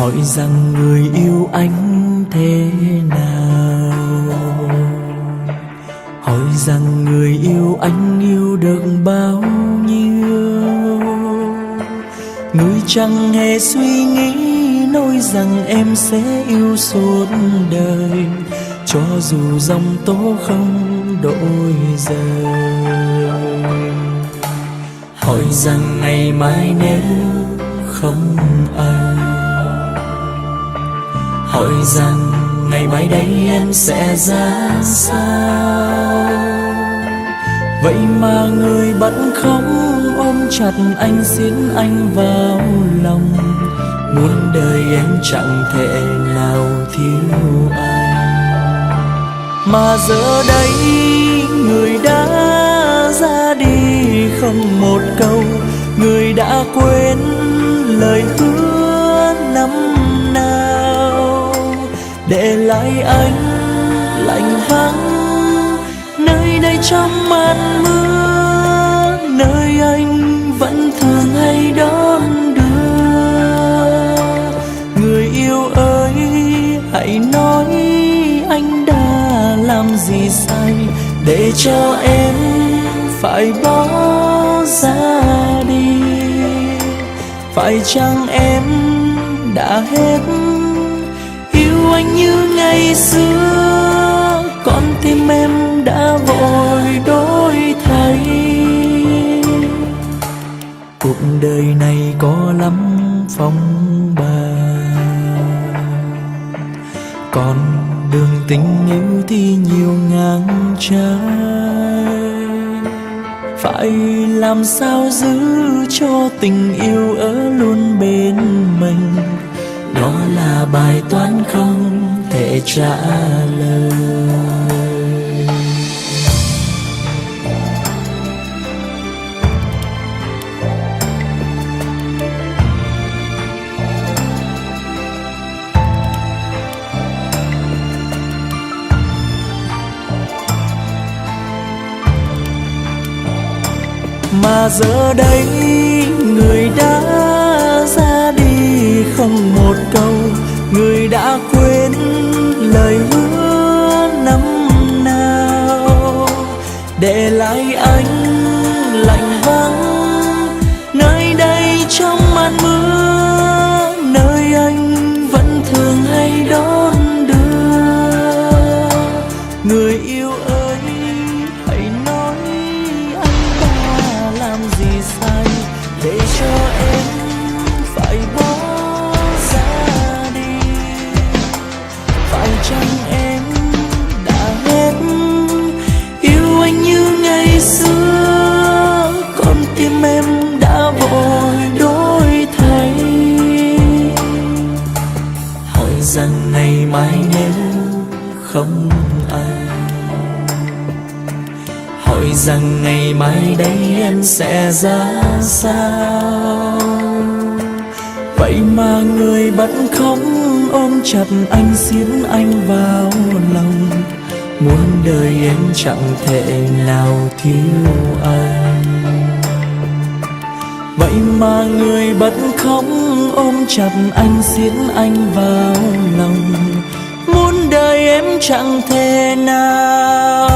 hỏi rằng người yêu anh thế nào, hỏi rằng người yêu anh yêu được bao nhiêu. Người chẳng hề suy nghĩ nói rằng em sẽ yêu suốt đời, cho dù dòng tố không đổi rời. Hỏi rằng ngày mai nếu không anh, hỏi rằng ngày mai đây em sẽ ra sao. Vậy mà người bận không ôm chặt anh, xiết anh vào lòng, muôn đời em chẳng thể nào thiếu anh. Mà giờ đây người đã ra đi không một câu, người đã quên lời hứa năm nào, để lại anh lạnh vắng nơi đây trong màn mưa, nơi anh vẫn thường hay đón đưa. Người yêu ơi hãy nói anh đã làm gì sai để cho em phải bỏ ra đi. Phải chăng em đã hết yêu anh như ngày xưa, con tim em đã vội đổi thay. Cuộc đời này có lắm phong ba, còn đường tình yêu thì nhiều ngang trái. Phải làm sao giữ cho tình yêu ở luôn bên mình, đó là bài toán không thể trả lời. Mà giờ đây người đã ra đi không một câu, người đã quên lời hứa năm nào, để lại anh lạnh vắng nơi đây trong màn mưa, nơi anh vẫn thường hay đón đưa. Người yêu ơi hãy nói anh đã làm gì sai để cho em phải bỏ ra đi. Phải chăng em đã hết yêu anh như ngày xưa, con tim em đã vội đổi thay. Hỏi rằng ngày mai nếu không anh, hỏi rằng ngày mai đây em sẽ ra sao. Vậy mà người bận không ôm chặt anh, xiết anh vào lòng, muôn đời em chẳng thể nào thiếu anh. Vậy mà người bận không ôm chặt anh, xiết anh vào lòng, muôn đời em chẳng thể nào